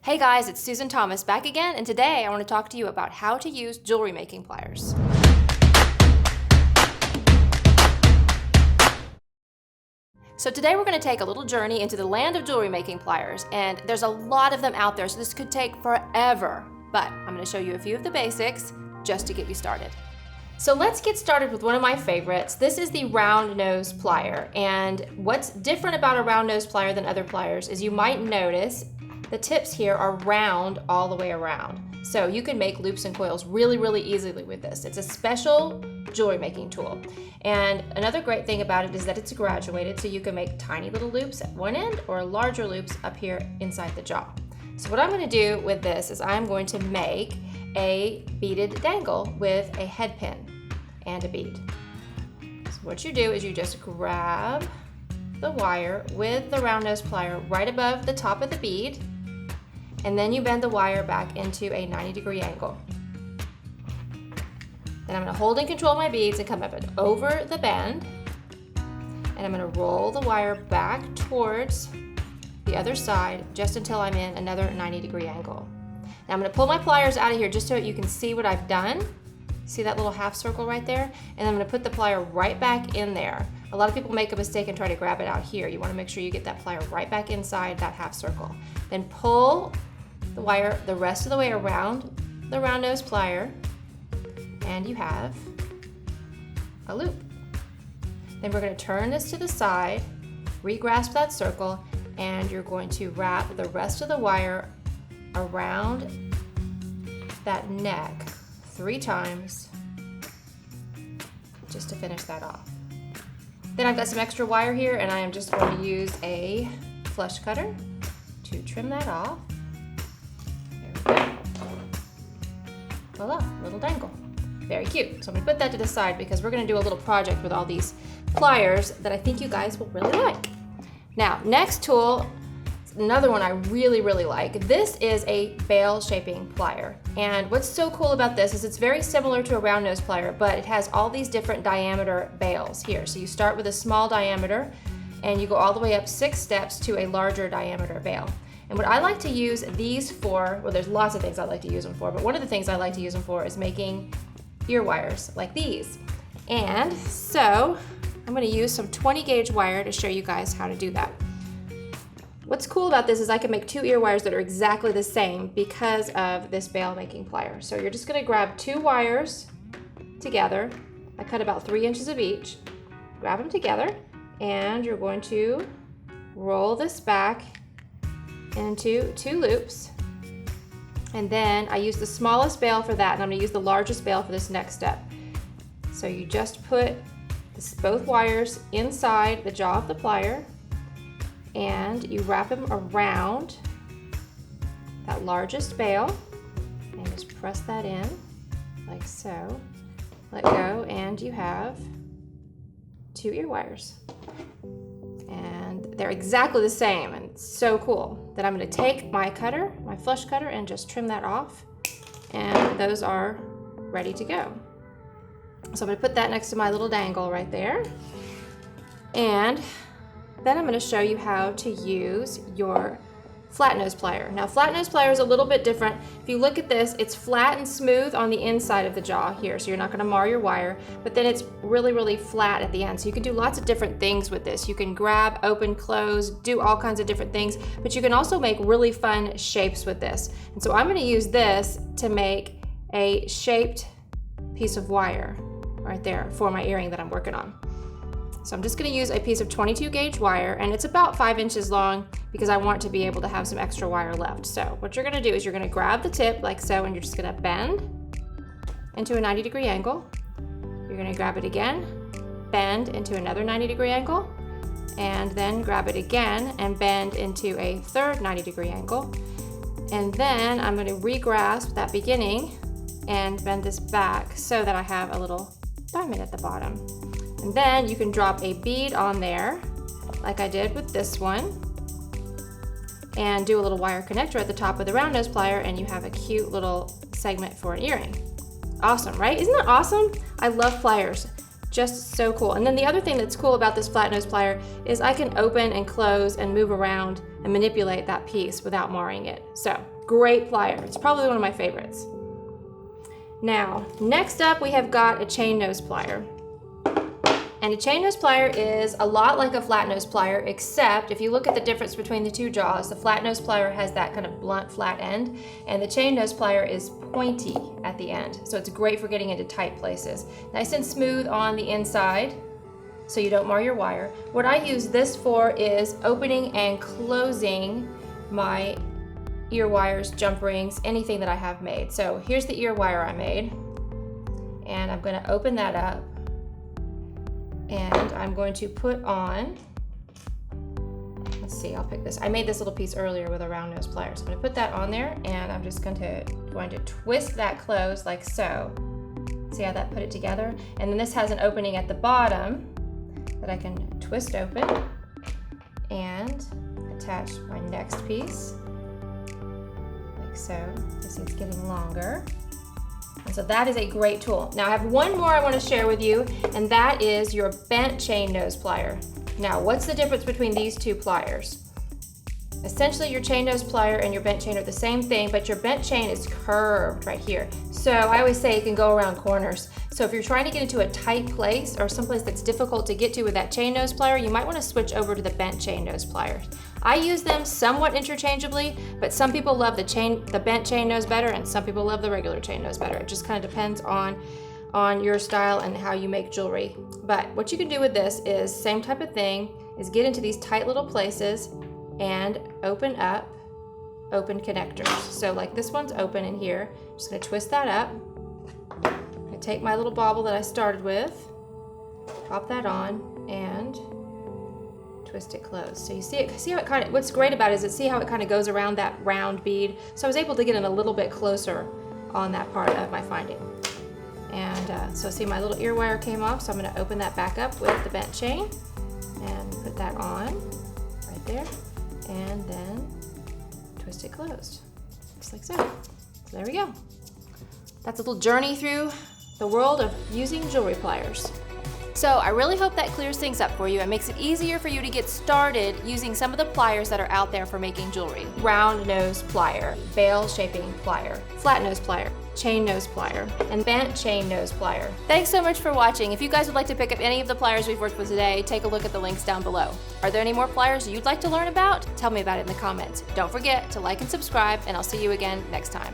Hey guys, it's Susan Thomas back again, and today I want to talk to you about how to use jewelry making pliers. So today we're going to take a little journey into the land of jewelry making pliers, and there's a lot of them out there, so this could take forever. But I'm going to show you a few of the basics just to get you started. So let's get started with one of my favorites. This is the round nose plier, and what's different about a round nose plier than other pliers is you might notice the tips here are round all the way around. So you can make loops and coils really easily with this. It's a special jewelry making tool. And another great thing about it is that it's graduated, so you can make tiny little loops at one end or larger loops up here inside the jaw. So what I'm going to do with this is I'm going to make a beaded dangle with a head pin and a bead. So what you do is you just grab the wire with the round nose plier right above the top of the bead, and then you bend the wire back into a 90-degree angle. Then I'm going to hold and control my beads and come up and over the bend, and I'm going to roll the wire back towards the other side just until I'm in another 90-degree angle. Now I'm going to pull my pliers out of here just so you can see what I've done. See that little half circle right there? And I'm going to put the plier right back in there. A lot of people make a mistake and try to grab it out here. You want to make sure you get that plier right back inside that half circle. Then pull the wire the rest of the way around the round nose plier, and you have a loop. Then we're going to turn this to the side, re-grasp that circle, and you're going to wrap the rest of the wire around that neck 3 times just to finish that off. Then I've got some extra wire here, and I am just going to use a flush cutter to trim that off. There we go. Voila, little dangle. Very cute. So I'm going to put that to the side because we're going to do a little project with all these pliers that I think you guys will really like. Now, next tool, another one I really like. This is a bail shaping plier. And what's so cool about this is it's very similar to a round nose plier, but it has all these different diameter bails here. So you start with a small diameter and you go all the way up 6 steps to a larger diameter bail. And what I like to use these for, well, there's lots of things I like to use them for, but one of the things I like to use them for is making ear wires like these. And so I'm going to use some 20 gauge wire to show you guys how to do that. What's cool about this is I can make 2 ear wires that are exactly the same because of this bail making plier. So you're just going to grab 2 wires together. I cut about 3 inches of each. Grab them together, and you're going to roll this back into 2 loops. And then I use the smallest bail for that, and I'm going to use the largest bail for this next step. So you just put both wires inside the jaw of the plier, and you wrap them around that largest bail and just press that in like so. Let go, and you have 2 ear wires. And they're exactly the same, and it's so cool that I'm going to take my cutter, my flush cutter, and just trim that off, and those are ready to go. So I'm going to put that next to my little dangle right there, and then I'm going to show you how to use your flat nose plier. Now, flat nose plier is a little bit different. If you look at this, it's flat and smooth on the inside of the jaw here, so you're not going to mar your wire, but then it's really flat at the end. So you can do lots of different things with this. You can grab, open, close, do all kinds of different things, but you can also make really fun shapes with this. And so I'm going to use this to make a shaped piece of wire right there for my earring that I'm working on. So I'm just going to use a piece of 22 gauge wire, and it's about 5 inches long because I want to be able to have some extra wire left. So what you're going to do is you're going to grab the tip like so, and you're just going to bend into a 90-degree angle. You're going to grab it again, bend into another 90-degree angle, and then grab it again and bend into a third 90-degree angle. And then I'm going to re-grasp that beginning and bend this back so that I have a little diamond at the bottom. And then you can drop a bead on there, like I did with this one, and do a little wire connector at the top of the round nose plier, and you have a cute little segment for an earring. Awesome, right? Isn't that awesome? I love pliers. Just so cool. And then the other thing that's cool about this flat nose plier is I can open and close and move around and manipulate that piece without marring it. So Great plier. It's probably one of my favorites. Now, next up we have got a chain nose plier. And a chain nose plier is a lot like a flat nose plier, except if you look at the difference between the two jaws, the flat nose plier has that kind of blunt, flat end, and the chain nose plier is pointy at the end. So it's great for getting into tight places. Nice and smooth on the inside, so you don't mar your wire. What I use this for is opening and closing my ear wires, jump rings, anything that I have made. So here's the ear wire I made, and I'm going to open that up. And I'm going to put on, let's see, I'll pick this. I made this little piece earlier with a round nose plier. So I'm going to put that on there, and I'm just going to twist that closed like so. See how that put it together? And then this has an opening at the bottom that I can twist open and attach my next piece like so. You see it's getting longer. And so that is a great tool. Now I have one more I want to share with you, and that is your bent chain nose plier. Now what's the difference between these two pliers? Essentially your chain nose plier and your bent chain are the same thing, but your bent chain is curved right here. So I always say it can go around corners. So if you're trying to get into a tight place or someplace that's difficult to get to with that chain nose plier, you might want to switch over to the bent chain nose pliers. I use them somewhat interchangeably, but some people love the bent chain nose better, and some people love the regular chain nose better. It just kind of depends on your style and how you make jewelry. But what you can do with this is same type of thing, is get into these tight little places and open up, open connectors. So like this one's open in here. I'm just gonna twist that up. I take my little bauble that I started with, pop that on, and twist it closed. So you see it, see how it kind of, what's great about it is see how it kind of goes around that round bead. So I was able to get in a little bit closer on that part of my finding. And so see my little ear wire came off, so I'm gonna open that back up with the bent chain and put that on right there, and then twist it closed, just like so. So there we go. That's a little journey through the world of using jewelry pliers. So I really hope that clears things up for you and makes it easier for you to get started using some of the pliers that are out there for making jewelry. Round nose plier, bail shaping plier, flat nose plier, chain nose plier, and bent chain nose plier. Thanks so much for watching. If you guys would like to pick up any of the pliers we've worked with today, take a look at the links down below. Are there any more pliers you'd like to learn about? Tell me about it in the comments. Don't forget to like and subscribe, and I'll see you again next time.